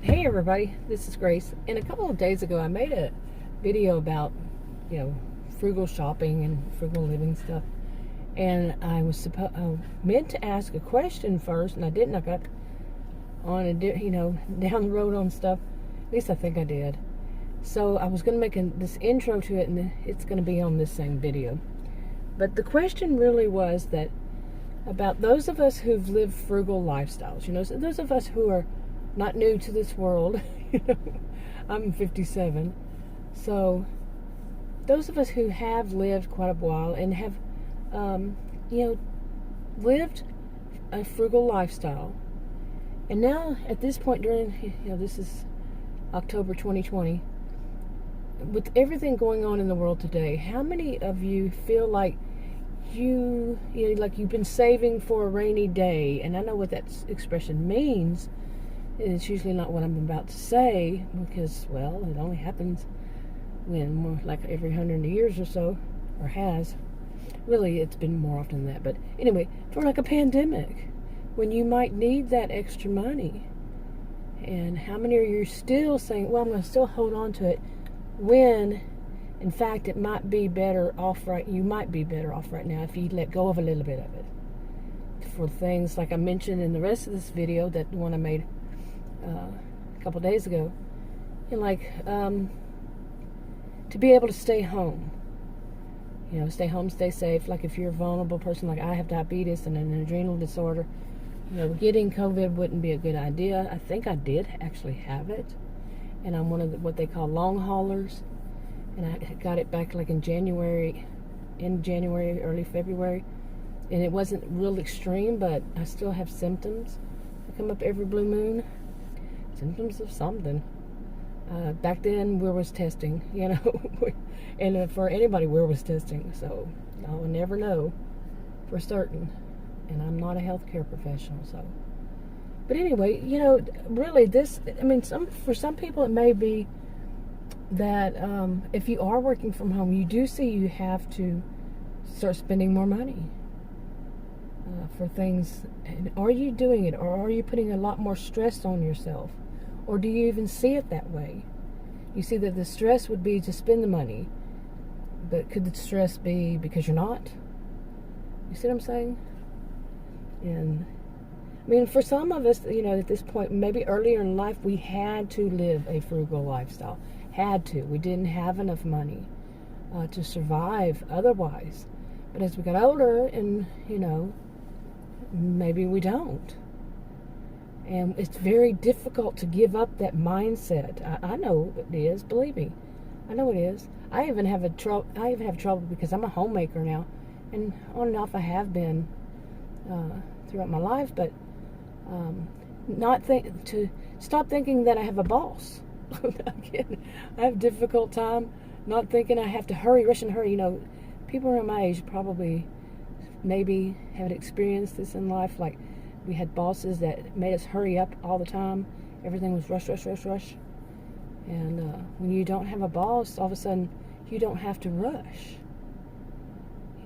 Hey everybody, this is Grace. And a couple of days ago I made a video about, frugal shopping and frugal living stuff. And I meant to ask a question first, and I didn't. I got on down the road on stuff. At least I think I did. So I was going to make this intro to it, and it's going to be on this same video. But the question really was that about those of us who've lived frugal lifestyles. So those of us who are not new to this world. I'm 57. So those of us who have lived quite a while and have, lived a frugal lifestyle. And now at this point during, this is October 2020, with everything going on in the world today, how many of you feel like like you've been saving for a rainy day? And I know what that expression means. It's usually not what I'm about to say because, well, it only happens when more like every 100 years or so, or has. Really, it's been more often than that. But anyway, for like a pandemic, when you might need that extra money. And how many are you still saying, well, I'm going to still hold on to it when, in fact, it might be better off you might be better off right now if you let go of a little bit of it. For things like I mentioned in the rest of this video, that one I made a couple days ago, and to be able to stay home, stay home, stay safe. Like if you're a vulnerable person, like I have diabetes and an adrenal disorder, getting COVID wouldn't be a good idea. I think I did actually have it, and I'm one of what they call long haulers, and I got it back like in January, early February, and it wasn't real extreme, but I still have symptoms that come up every blue moon. Symptoms of something. Back then, where was testing, and for anybody, where was testing? So I'll never know for certain, and I'm not a healthcare professional. So, but anyway, really, for some people, it may be that if you are working from home, you do see you have to start spending more money for things. And are you doing it, or are you putting a lot more stress on yourself? Or do you even see it that way? You see that the stress would be to spend the money, but could the stress be because you're not? You see what I'm saying? And for some of us, at this point, maybe earlier in life, we had to live a frugal lifestyle. Had to. We didn't have enough money to survive otherwise. But as we got older, and maybe we don't. And it's very difficult to give up that mindset. I know it is. Believe me, I know it is. I even have trouble because I'm a homemaker now, and on and off I have been throughout my life. But to stop thinking that I have a boss. Again, I have a difficult time not thinking I have to rush and hurry. People around my age probably maybe have experienced this in life. Like, we had bosses that made us hurry up all the time. Everything was rush, rush, rush, rush. And when you don't have a boss, all of a sudden you don't have to rush.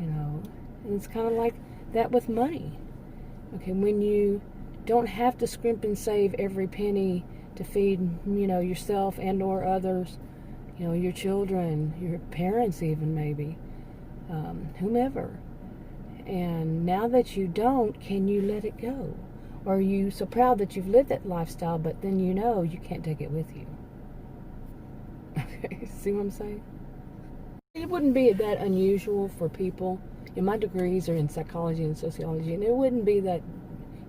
And it's kind of like that with money. Okay, when you don't have to scrimp and save every penny to feed, yourself and or others, your children, your parents even maybe, whomever. And now that you don't, can you let it go? Or are you so proud that you've lived that lifestyle, but then you can't take it with you? Okay, see what I'm saying? It wouldn't be that unusual for people. My degrees are in psychology and sociology, and it wouldn't be that,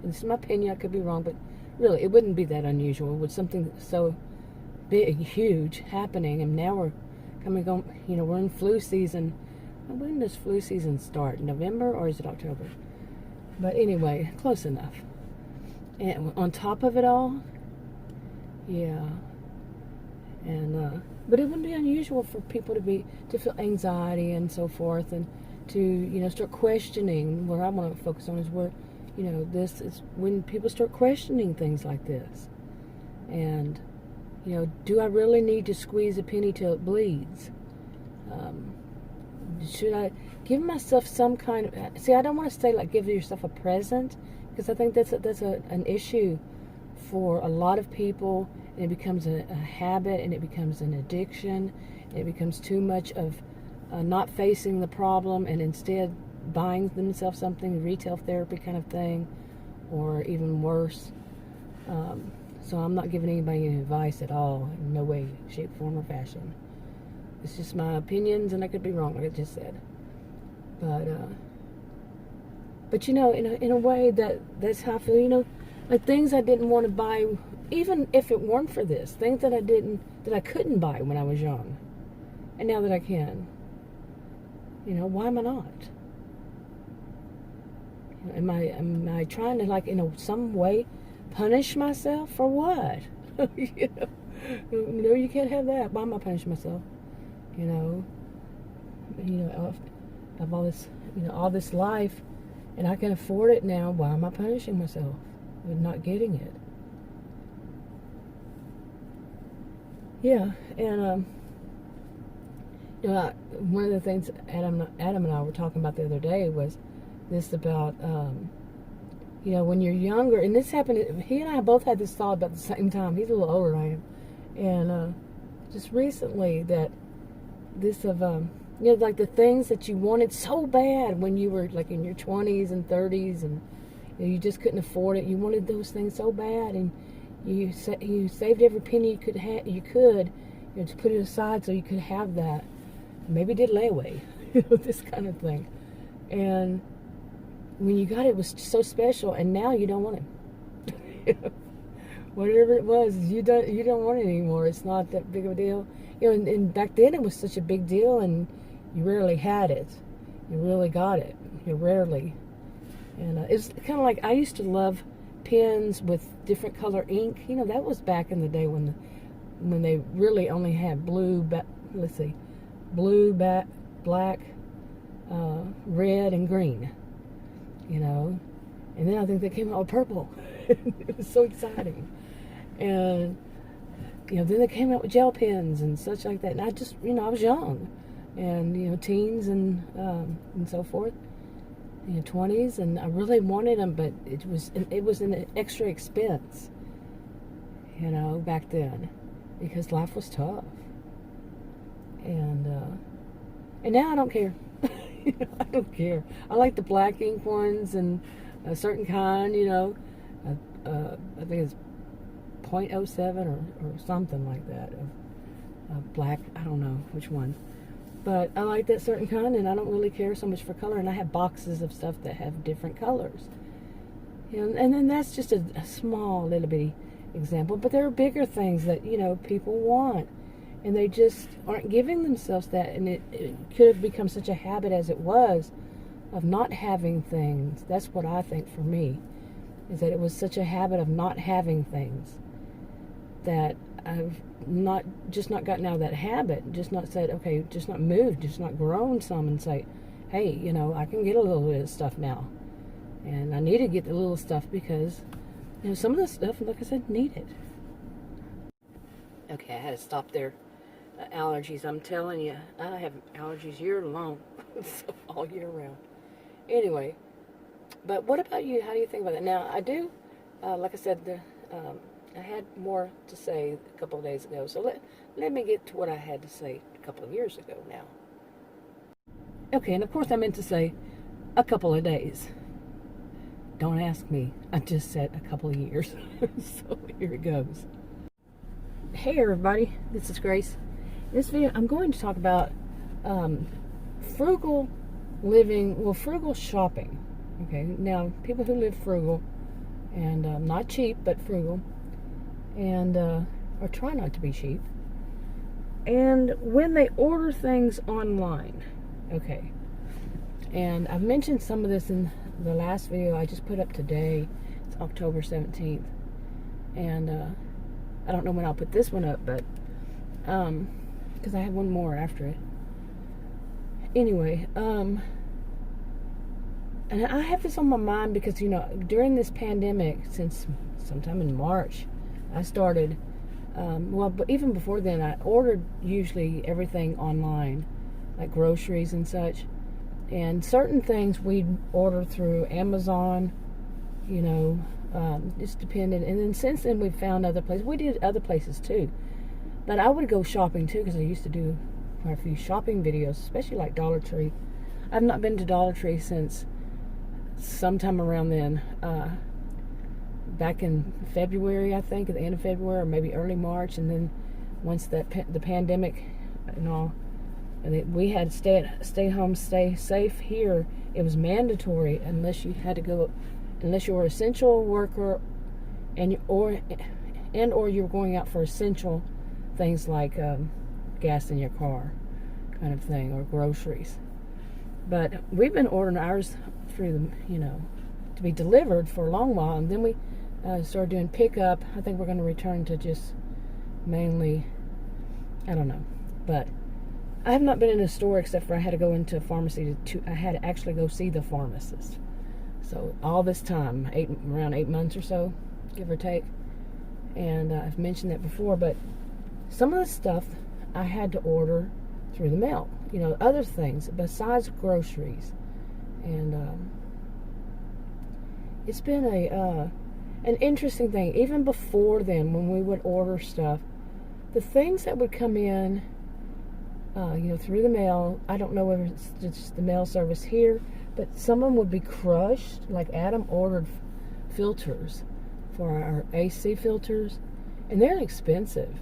and this is my opinion, I could be wrong, but really, it wouldn't be that unusual with something so big, huge happening. And now we're we're in flu season. When does flu season start? November, or is it October? But anyway, close enough. And on top of it all, yeah. And but it wouldn't be unusual for people to feel anxiety and so forth, and to start questioning. What I want to focus on is where this is when people start questioning things like this. And do I really need to squeeze a penny till it bleeds? Should I give myself some kind of... See, I don't want to say like give yourself a present, because I think that's an issue for a lot of people, and it becomes a habit, and it becomes an addiction, and it becomes too much of not facing the problem and instead buying themselves something, retail therapy kind of thing, or even worse. So I'm not giving anybody any advice at all, in no way, shape, form, or fashion. It's just my opinions, and I could be wrong, like I just said. But you know, in a way, that's how I feel. You know, like things I didn't want to buy, even if it weren't for this. Things that I couldn't buy when I was young, and now that I can. You know, why am I not? Am I trying to, like, in some way punish myself for what? You know, no, you can't have that. Why am I punishing myself? You know, of all this, all this life, and I can afford it now. Why am I punishing myself with not getting it? Yeah, and one of the things Adam and I were talking about the other day was this about, when you're younger, and this happened, he and I both had this thought about the same time. He's a little older than I am. And just recently that this of, like the things that you wanted so bad when you were like in your 20s and 30s, and you just couldn't afford it. You wanted those things so bad, and you saved every penny you could to put it aside so you could have that. Maybe did layaway, this kind of thing. And when you got it, it was so special, and now you don't want it. Whatever it was, you don't want it anymore. It's not that big of a deal. And back then it was such a big deal, and you rarely had it. You really got it. You rarely. And it's kind of like, I used to love pens with different color ink. That was back in the day when they really only had blue, black, red, and green. And then I think they came out with purple. It was so exciting. And then they came out with gel pens and such like that. And I just, I was young, and teens and so forth, 20s, and I really wanted them, but it was an extra expense, back then, because life was tough. And now I don't care. I don't care. I like the black ink ones, and a certain kind, I think it's .07 or something like that of black. I don't know which one, but I like that certain kind, and I don't really care so much for color. And I have boxes of stuff that have different colors. And then that's just a small little bitty example, but there are bigger things that people want, and they just aren't giving themselves that. And it could have become such a habit as it was of not having things. That's what I think for me, is that it was such a habit of not having things that I've not gotten out of that habit, just not said, okay, just not moved, just not grown some and say, hey, I can get a little bit of stuff now. And I need to get the little stuff because, some of the stuff, like I said, need it. Okay, I had to stop there. Allergies, I'm telling you, I have allergies year long, so all year round. Anyway, but what about you? How do you think about that? Now, I do, like I said, I had more to say a couple of days ago, so let me get to what I had to say a couple of years ago now. Okay, and of course I meant to say a couple of days. Don't ask me. I just said a couple of years. So here it goes. Hey everybody, this is Grace. In this video, I'm going to talk about frugal living, frugal shopping. Okay, now people who live frugal, and not cheap, but frugal, and or try not to be cheap, and when they order things online. Okay, and I've mentioned some of this in the last video I just put up today. It's October 17th, and I don't know when I'll put this one up, but because I have one more after it. Anyway, and I have this on my mind because, during this pandemic, since sometime in March, I started, but even before then, I ordered usually everything online, like groceries and such. And certain things we'd order through Amazon, Just depended. And then since then, we've found other places. We did other places too. But I would go shopping too, because I used to do quite a few shopping videos, especially like Dollar Tree. I've not been to Dollar Tree since sometime around then. Back in February, I think, at the end of February, or maybe early March. And then once the pandemic and all, and we had stay home, stay safe here. It was mandatory unless you had to go, unless you were an essential worker, or you were going out for essential things like gas in your car, kind of thing, or groceries. But we've been ordering ours through to be delivered for a long while, and then we started doing pickup. I think we're going to return to just mainly, I don't know, but I have not been in a store except for I had to go into a pharmacy I had to actually go see the pharmacist. So all this time, around 8 months or so, give or take. And I've mentioned that before, but some of the stuff I had to order through the mail. Other things besides groceries. And it's been an interesting thing. Even before then, when we would order stuff, the things that would come in, through the mail, I don't know whether it's just the mail service here, but some of them would be crushed. Like Adam ordered filters for our AC filters, and they're expensive.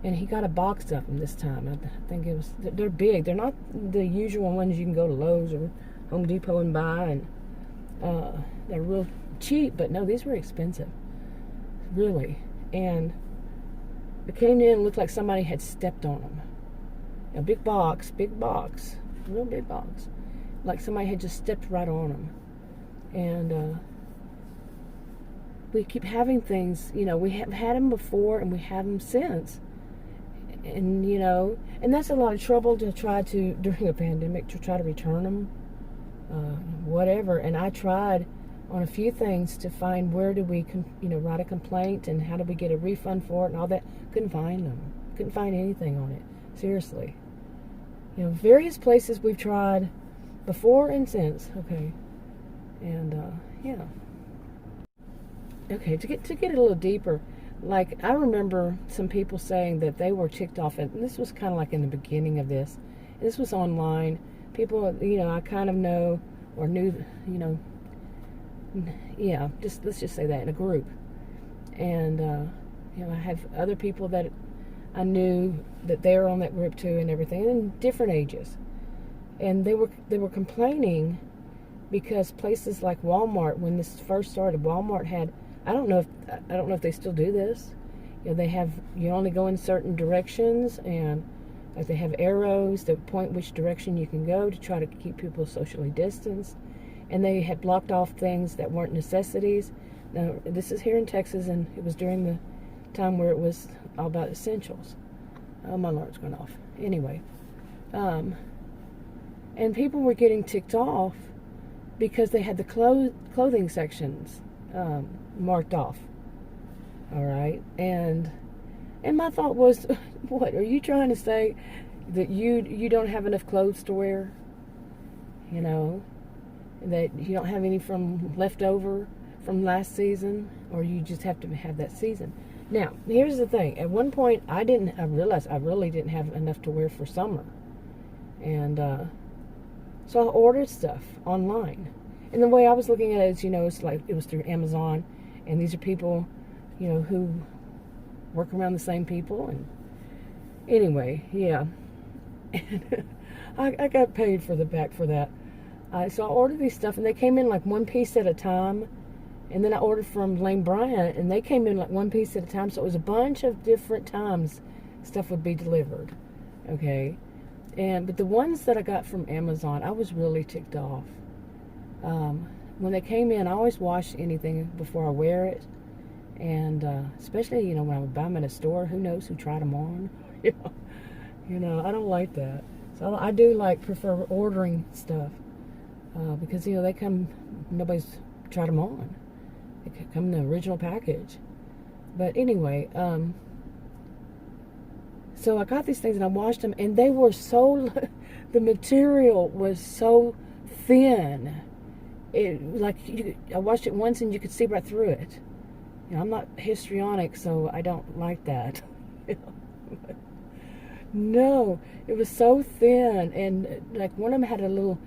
And he got a box of them this time. I think they're big. They're not the usual ones you can go to Lowe's or Home Depot and buy, and they're real cheap, but no, these were expensive. Really. And it came in and looked like somebody had stepped on them. A big box, real big box. Like somebody had just stepped right on them. And we keep having things, we have had them before and we have them since. And, and that's a lot of trouble to try to, during a pandemic, to try to return them, whatever. And I tried on a few things to find where do we, write a complaint and how do we get a refund for it and all that. Couldn't find them. Couldn't find anything on it. Seriously. Various places we've tried before and since. Okay. And, yeah. Okay, to get it a little deeper, like I remember some people saying that they were ticked off, and this was kind of like in the beginning of this. This was online. People, I kind of know or knew, yeah, let's just say that, in a group. And, I have other people that I knew that they were on that group too and everything, and in different ages. And they were complaining because places like Walmart, when this first started, Walmart had, I don't know if they still do this. They have, you only go in certain directions, and like they have arrows that point which direction you can go to try to keep people socially distanced. And they had blocked off things that weren't necessities. Now, this is here in Texas, and it was during the time where it was all about essentials. Oh, my alarm's going off. Anyway, and people were getting ticked off because they had the clothing sections marked off. All right, and my thought was, what are you trying to say, that you don't have enough clothes to wear? That you don't have any from leftover from last season, or you just have to have that season. Now, here's the thing. At one point, I realized I really didn't have enough to wear for summer, and so I ordered stuff online. And the way I was looking at it is, it's like it was through Amazon, and these are people, who work around the same people. And anyway, yeah, and I got paid for that. So I ordered these stuff, and they came in like one piece at a time. And then I ordered from Lane Bryant, and they came in like one piece at a time. So it was a bunch of different times stuff would be delivered. Okay, but the ones that I got from Amazon, I was really ticked off. When they came in, I always wash anything before I wear it. And especially, when I would buy them in a store, who knows who tried them on? I don't like that. So I do prefer ordering stuff because, they come, nobody's tried them on. They come in the original package. But anyway, so I got these things and I washed them, and they were so, the material was so thin. I watched it once and you could see right through it. I'm not histrionic, so I don't like that. No, it was so thin, and like one of them had a little,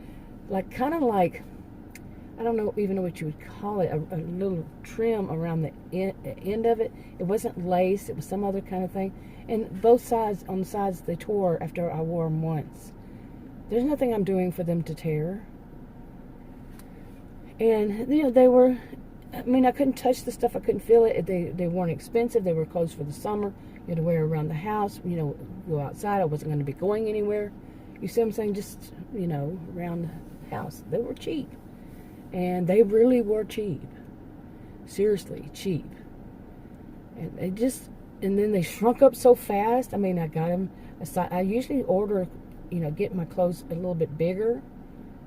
like kind of like, I don't know even know what you would call it, a little trim around the end of it. It wasn't lace, it was some other kind of thing. And both sides, on the sides, they tore after I wore them once. There's nothing I'm doing for them to tear. And, they were, I couldn't touch the stuff, I couldn't feel it. They weren't expensive, they were clothes for the summer. You had to wear around the house, go outside. I wasn't going to be going anywhere. You see what I'm saying? Just, around the house. They were cheap. And they really were cheap. Seriously, cheap. And and then they shrunk up so fast. I got them aside. I usually order, get my clothes a little bit bigger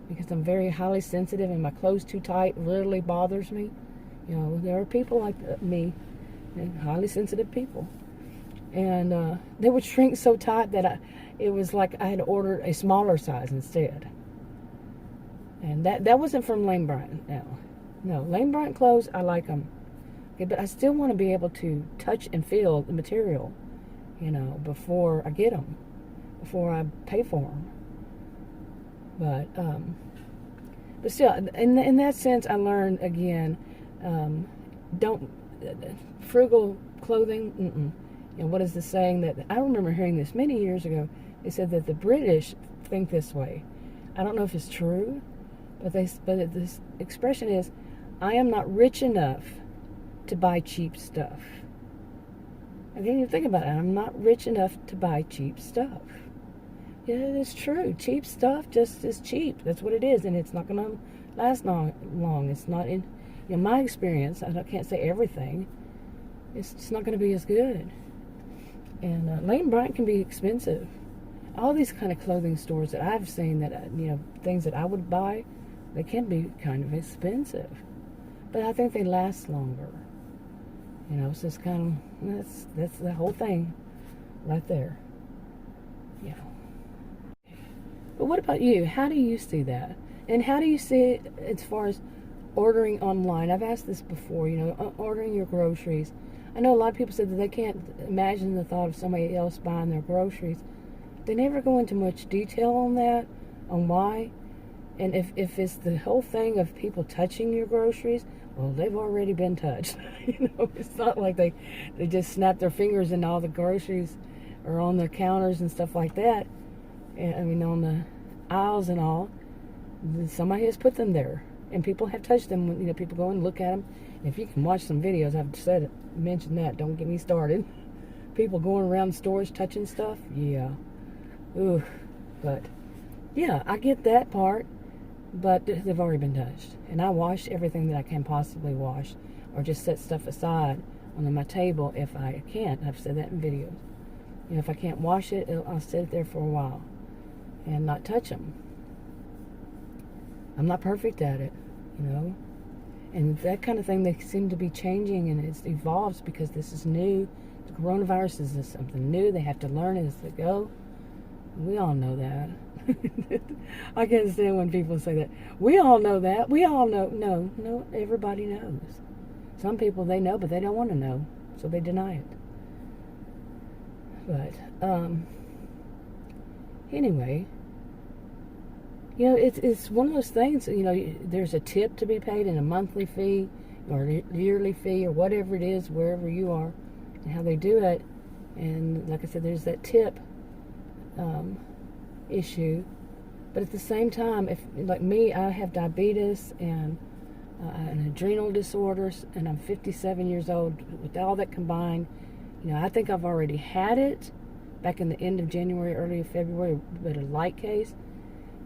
because I'm very highly sensitive and my clothes too tight literally bothers me. There are people like me, and highly sensitive people. And they would shrink so tight that it was like I had ordered a smaller size instead. And that wasn't from Lane Bryant. No, Lane Bryant clothes, I like them. Okay, but I still want to be able to touch and feel the material, before I get them, before I pay for them. But still, in that sense, I learned again, frugal clothing. What is the saying that I remember hearing this many years ago? They said that the British think this way. I don't know if it's true, but this expression is, I am not rich enough to buy cheap stuff. I didn't even think about it. I'm not rich enough to buy cheap stuff. Yeah, it's true. Cheap stuff just is cheap. That's what it is, and it's not going to last long. It's not in my experience. I can't say everything. It's just not going to be as good. And Lane Bryant can be expensive. All these kind of clothing stores that I've seen that, things that I would buy, they can be kind of expensive. But I think they last longer. So it's kind of, that's the whole thing right there. But what about you? How do you see that? And how do you see it as far as ordering online? I've asked this before, ordering your groceries. I know a lot of people said that they can't imagine the thought of somebody else buying their groceries. They never go into much detail on that, on why. And if it's the whole thing of people touching your groceries, well, they've already been touched. It's not like they just snap their fingers and all the groceries are on their counters and stuff like that. And, on the aisles and all. Somebody has put them there. And people have touched them. People go and look at them. If you can watch some videos, I've mentioned that. Don't get me started. People going around stores touching stuff. Yeah. Ooh. But, yeah, I get that part. But they've already been touched. And I wash everything that I can possibly wash. Or just set stuff aside on my table if I can't. I've said that in videos. If I can't wash it, I'll set it there for a while. And not touch them. I'm not perfect at it, And that kind of thing, they seem to be changing, and it evolves because this is new. The coronavirus is something new. They have to learn as they go. We all know that. I can't stand when people say that. We all know that. We all know. No, everybody knows. Some people, they know, but they don't want to know, so they deny it. But, anyway, it's one of those things, there's a tip to be paid and a monthly fee or a yearly fee or whatever it is, wherever you are, and how they do it. And like I said, there's that tip issue. But at the same time, if like me, I have diabetes and an adrenal disorders, and I'm 57 years old. With all that combined, I think I've already had it back in the end of January, early February, but a light case.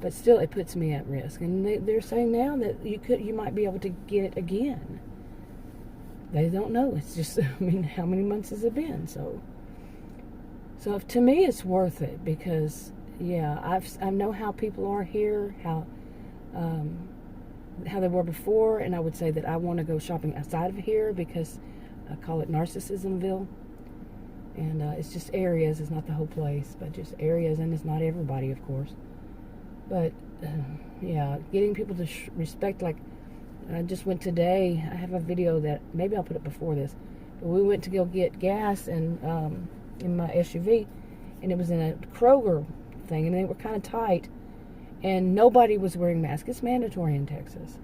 But still, it puts me at risk. And they're saying now that you might be able to get it again. They don't know. It's just, how many months has it been? So to me, it's worth it because, I know how people are here, how they were before, and I would say that I want to go shopping outside of here because I call it Narcissismville. And it's just areas. It's not the whole place, but just areas, and it's not everybody, of course. But, getting people to respect, like, I just went today. I have a video that maybe I'll put it before this. But we went to go get gas and in my SUV, and it was in a Kroger thing, and they were kind of tight, and nobody was wearing masks. It's mandatory in Texas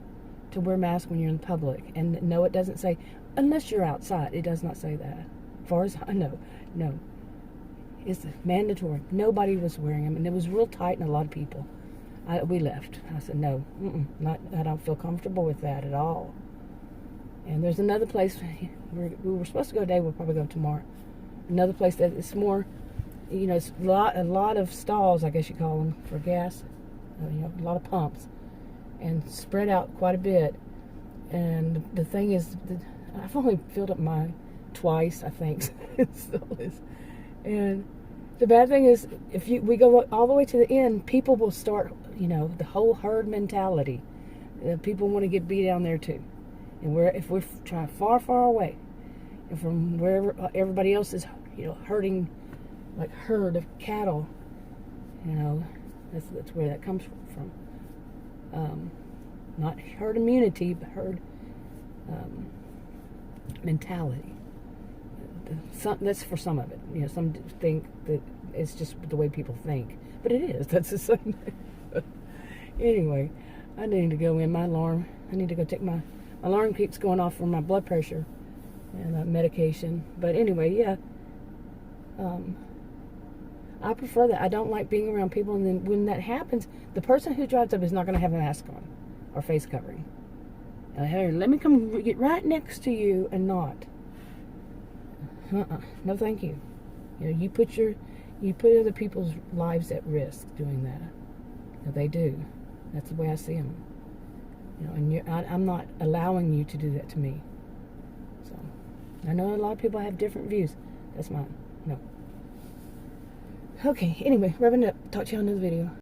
to wear masks when you're in public. And no, it doesn't say unless you're outside. It does not say that. As far as I know, no. It's mandatory. Nobody was wearing them, and it was real tight, and a lot of people. We left. I said, no, I don't feel comfortable with that at all. And there's another place, we were supposed to go today, we'll probably go tomorrow. Another place that is more, it's a lot of stalls, I guess you call them, for gas. A lot of pumps. And spread out quite a bit. And the thing is, I've only filled up mine twice, I think. It still is. And the bad thing is, if we go all the way to the end, people will start, the whole herd mentality. People want to get beat down there too. And if we're trying far, far away, and from wherever everybody else is, herding, like herd of cattle, that's where that comes from. Not herd immunity, but herd mentality. That's for some of it. Some think that it's just the way people think, but it is. That's the same thing. Anyway, I need to go in. My alarm. I need to go take my alarm keeps going off for my blood pressure and medication. But anyway, yeah. I prefer that. I don't like being around people, and then when that happens, the person who drives up is not going to have a mask on or face covering. Hey, let me come get right next to you and not. No, thank you. You put other people's lives at risk doing that. They do. That's the way I see them. And I'm not allowing you to do that to me. So, I know a lot of people have different views. That's mine. No. Okay. Anyway, wrapping up. Talk to you on another video.